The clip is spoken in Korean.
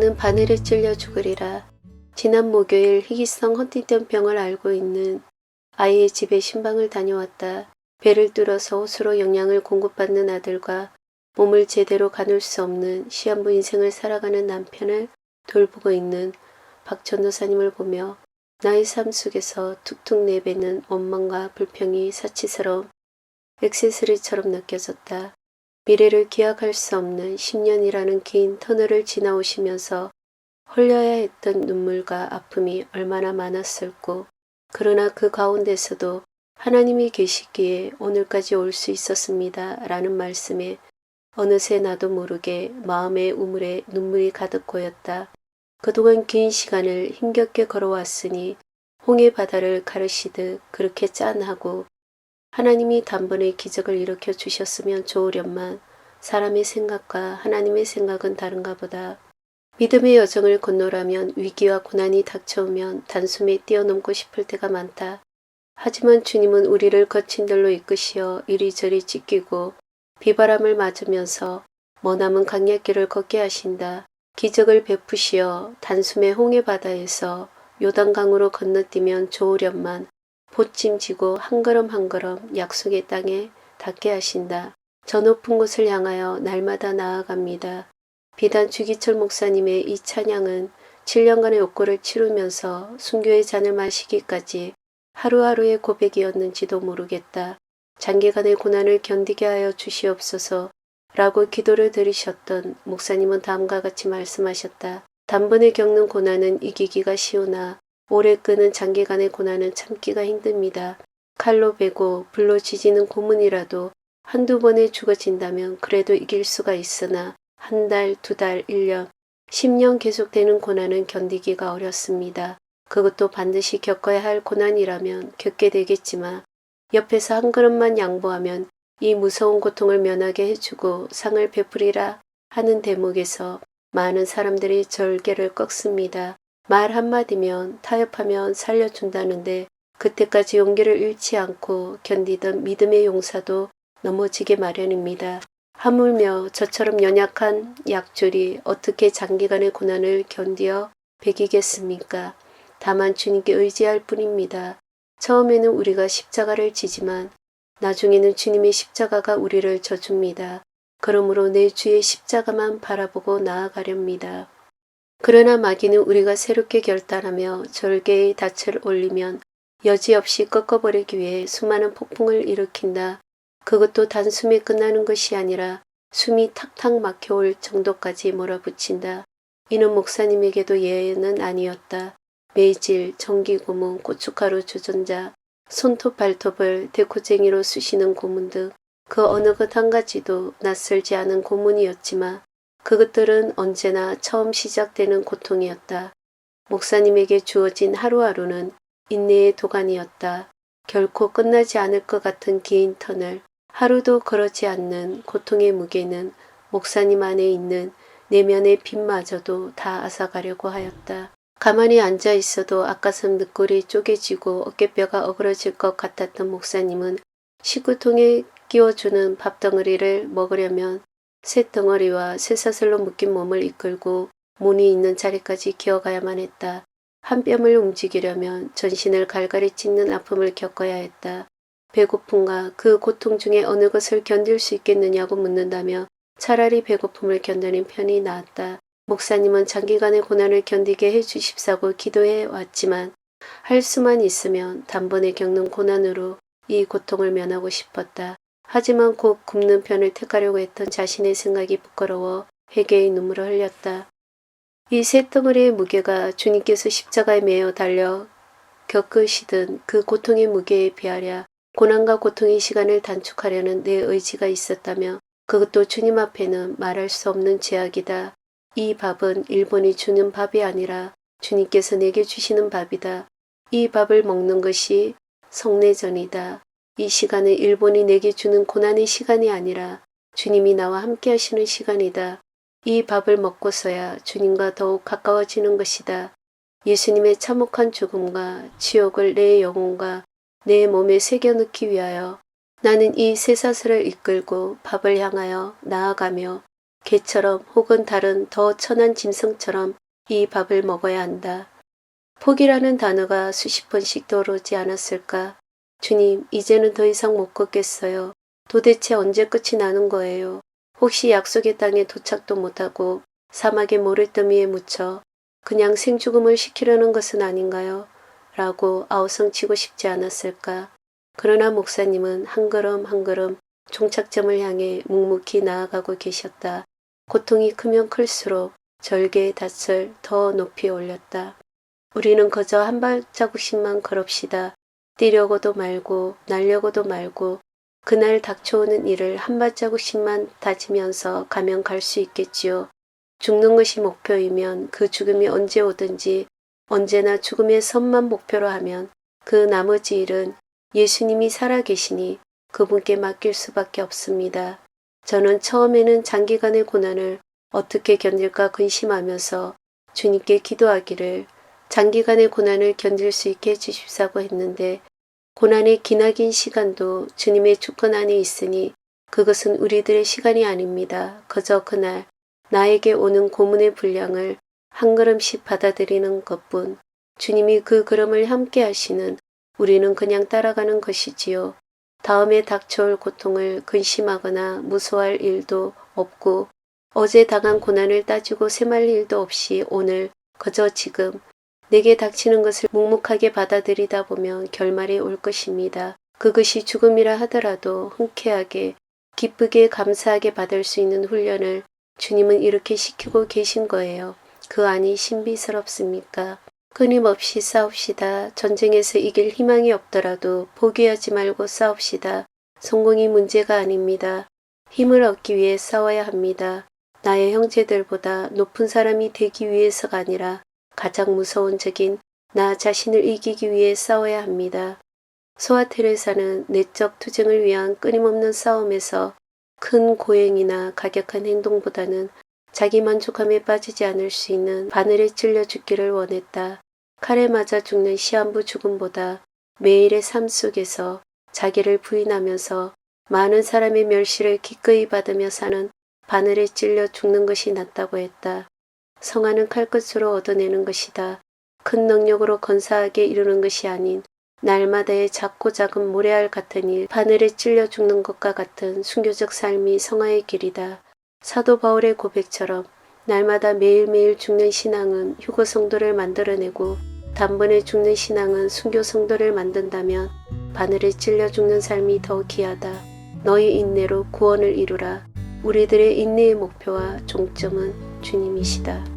나는 바늘에 찔려 죽으리라. 지난 목요일 희귀성 헌팅턴병을 앓고 있는 아이의 집에 신방을 다녀왔다. 배를 뚫어서 호수로 영양을 공급받는 아들과 몸을 제대로 가눌 수 없는 시한부 인생을 살아가는 남편을 돌보고 있는 박 전도사님을 보며 나의 삶 속에서 툭툭 내뱉는 원망과 불평이 사치스러운 액세서리처럼 느껴졌다. 미래를 기약할 수 없는 10년이라는 긴 터널을 지나오시면서 흘려야 했던 눈물과 아픔이 얼마나 많았을꼬. 그러나 그 가운데서도 하나님이 계시기에 오늘까지 올 수 있었습니다. 라는 말씀에 어느새 나도 모르게 마음의 우물에 눈물이 가득 고였다. 그동안 긴 시간을 힘겹게 걸어왔으니 홍해 바다를 가르시듯 그렇게 짠하고 하나님이 단번에 기적을 일으켜 주셨으면 좋으련만 사람의 생각과 하나님의 생각은 다른가 보다. 믿음의 여정을 건너라면 위기와 고난이 닥쳐오면 단숨에 뛰어넘고 싶을 때가 많다. 하지만 주님은 우리를 거친 들로 이끄시어 이리저리 찢기고 비바람을 맞으면서 머나먼 강약길을 걷게 하신다. 기적을 베푸시어 단숨에 홍해바다에서 요단강으로 건너뛰면 좋으련만 보찜지고 한 걸음 한 걸음 약속의 땅에 닿게 하신다. 저 높은 곳을 향하여 날마다 나아갑니다. 비단 주기철 목사님의 이 찬양은 7년간의 옥고를 치르면서 순교의 잔을 마시기까지 하루하루의 고백이었는지도 모르겠다. 장기간의 고난을 견디게 하여 주시옵소서 라고 기도를 드리셨던 목사님은 다음과 같이 말씀하셨다. 단번에 겪는 고난은 이기기가 쉬우나 오래 끄는 장기간의 고난은 참기가 힘듭니다. 칼로 베고 불로 지지는 고문이라도 한두 번에 죽어진다면 그래도 이길 수가 있으나 한 달, 두 달, 1년, 10년 계속되는 고난은 견디기가 어렵습니다. 그것도 반드시 겪어야 할 고난이라면 겪게 되겠지만 옆에서 한 걸음만 양보하면 이 무서운 고통을 면하게 해주고 상을 베풀이라 하는 대목에서 많은 사람들이 절개를 꺾습니다. 말 한마디면 타협하면 살려준다는데 그때까지 용기를 잃지 않고 견디던 믿음의 용사도 넘어지게 마련입니다. 하물며 저처럼 연약한 약졸이 어떻게 장기간의 고난을 견디어 배기겠습니까? 다만 주님께 의지할 뿐입니다. 처음에는 우리가 십자가를 지지만 나중에는 주님의 십자가가 우리를 져줍니다. 그러므로 내 주의 십자가만 바라보고 나아가렵니다. 그러나 마귀는 우리가 새롭게 결단하며 절개의 닻을 올리면 여지없이 꺾어버리기 위해 수많은 폭풍을 일으킨다. 그것도 단숨에 끝나는 것이 아니라 숨이 탁탁 막혀올 정도까지 몰아붙인다. 이는 목사님에게도 예외는 아니었다. 매질, 전기고문, 고춧가루 주전자, 손톱 발톱을 데코쟁이로 쑤시는 고문 등 그 어느 것 한 가지도 낯설지 않은 고문이었지만 그것들은 언제나 처음 시작되는 고통이었다. 목사님에게 주어진 하루하루는 인내의 도가니였다. 결코 끝나지 않을 것 같은 긴 터널, 하루도 그러지 않는 고통의 무게는 목사님 안에 있는 내면의 빛마저도 다 앗아가려고 하였다. 가만히 앉아 있어도 아까선 늑골이 쪼개지고 어깨뼈가 어그러질 것 같았던 목사님은 식구통에 끼워주는 밥덩어리를 먹으려면 쇳덩어리와 쇠사슬로 묶인 몸을 이끌고 문이 있는 자리까지 기어가야만 했다. 한 뼘을 움직이려면 전신을 갈갈이 찢는 아픔을 겪어야 했다. 배고픔과 그 고통 중에 어느 것을 견딜 수 있겠느냐고 묻는다며 차라리 배고픔을 견디는 편이 나았다. 목사님은 장기간의 고난을 견디게 해주십사고 기도해 왔지만 할 수만 있으면 단번에 겪는 고난으로 이 고통을 면하고 싶었다. 하지만 곧 굽는 편을 택하려고 했던 자신의 생각이 부끄러워 회개의 눈물을 흘렸다. 이 쇳덩어리의 무게가 주님께서 십자가에 매어 달려 겪으시던 그 고통의 무게에 비하랴 고난과 고통의 시간을 단축하려는 내 의지가 있었다며 그것도 주님 앞에는 말할 수 없는 제약이다. 이 밥은 일본이 주는 밥이 아니라 주님께서 내게 주시는 밥이다. 이 밥을 먹는 것이 성례전이다. 이 시간은 일본이 내게 주는 고난의 시간이 아니라 주님이 나와 함께 하시는 시간이다. 이 밥을 먹고서야 주님과 더욱 가까워지는 것이다. 예수님의 참혹한 죽음과 지옥을 내 영혼과 내 몸에 새겨넣기 위하여 나는 이 쇠사슬을 이끌고 밥을 향하여 나아가며 개처럼 혹은 다른 더 천한 짐승처럼 이 밥을 먹어야 한다. 포기라는 단어가 수십 번씩 떠오르지 않았을까? 주님, 이제는 더 이상 못 걷겠어요. 도대체 언제 끝이 나는 거예요? 혹시 약속의 땅에 도착도 못하고 사막의 모래더미에 묻혀 그냥 생죽음을 시키려는 것은 아닌가요? 라고 아우성치고 싶지 않았을까? 그러나 목사님은 한 걸음 한 걸음 종착점을 향해 묵묵히 나아가고 계셨다. 고통이 크면 클수록 절개의 닻을 더 높이 올렸다. 우리는 그저 한 발자국씩만 걸읍시다. 뛰려고도 말고 날려고도 말고 그날 닥쳐오는 일을 한 발자국씩만 다지면서 가면 갈 수 있겠지요. 죽는 것이 목표이면 그 죽음이 언제 오든지 언제나 죽음의 선만 목표로 하면 그 나머지 일은 예수님이 살아계시니 그분께 맡길 수밖에 없습니다. 저는 처음에는 장기간의 고난을 어떻게 견딜까 근심하면서 주님께 기도하기를 장기간의 고난을 견딜 수 있게 해주십사고 했는데 고난의 기나긴 시간도 주님의 주권 안에 있으니 그것은 우리들의 시간이 아닙니다. 그저 그날 나에게 오는 고문의 분량을 한 걸음씩 받아들이는 것뿐. 주님이 그 걸음을 함께 하시는 우리는 그냥 따라가는 것이지요. 다음에 닥쳐올 고통을 근심하거나 무서워할 일도 없고 어제 당한 고난을 따지고 셈할 일도 없이 오늘 그저 지금 내게 닥치는 것을 묵묵하게 받아들이다 보면 결말이 올 것입니다. 그것이 죽음이라 하더라도 흔쾌하게 기쁘게 감사하게 받을 수 있는 훈련을 주님은 이렇게 시키고 계신 거예요. 그 안이 신비스럽습니까? 끊임없이 싸웁시다. 전쟁에서 이길 희망이 없더라도 포기하지 말고 싸웁시다. 성공이 문제가 아닙니다. 힘을 얻기 위해 싸워야 합니다. 나의 형제들보다 높은 사람이 되기 위해서가 아니라 가장 무서운 적인 나 자신을 이기기 위해 싸워야 합니다. 소아 테레사는 내적 투쟁을 위한 끊임없는 싸움에서 큰 고행이나 가격한 행동보다는 자기 만족함에 빠지지 않을 수 있는 바늘에 찔려 죽기를 원했다. 칼에 맞아 죽는 시한부 죽음보다 매일의 삶 속에서 자기를 부인하면서 많은 사람의 멸시를 기꺼이 받으며 사는 바늘에 찔려 죽는 것이 낫다고 했다. 성화는 칼끝으로 얻어내는 것이다. 큰 능력으로 건사하게 이루는 것이 아닌 날마다의 작고 작은 모래알 같은 일, 바늘에 찔려 죽는 것과 같은 순교적 삶이 성화의 길이다. 사도 바울의 고백처럼 날마다 매일매일 죽는 신앙은 휴거 성도를 만들어내고 단번에 죽는 신앙은 순교 성도를 만든다면 바늘에 찔려 죽는 삶이 더 귀하다. 너희 인내로 구원을 이루라. 우리들의 인내의 목표와 종점은 주님이시다.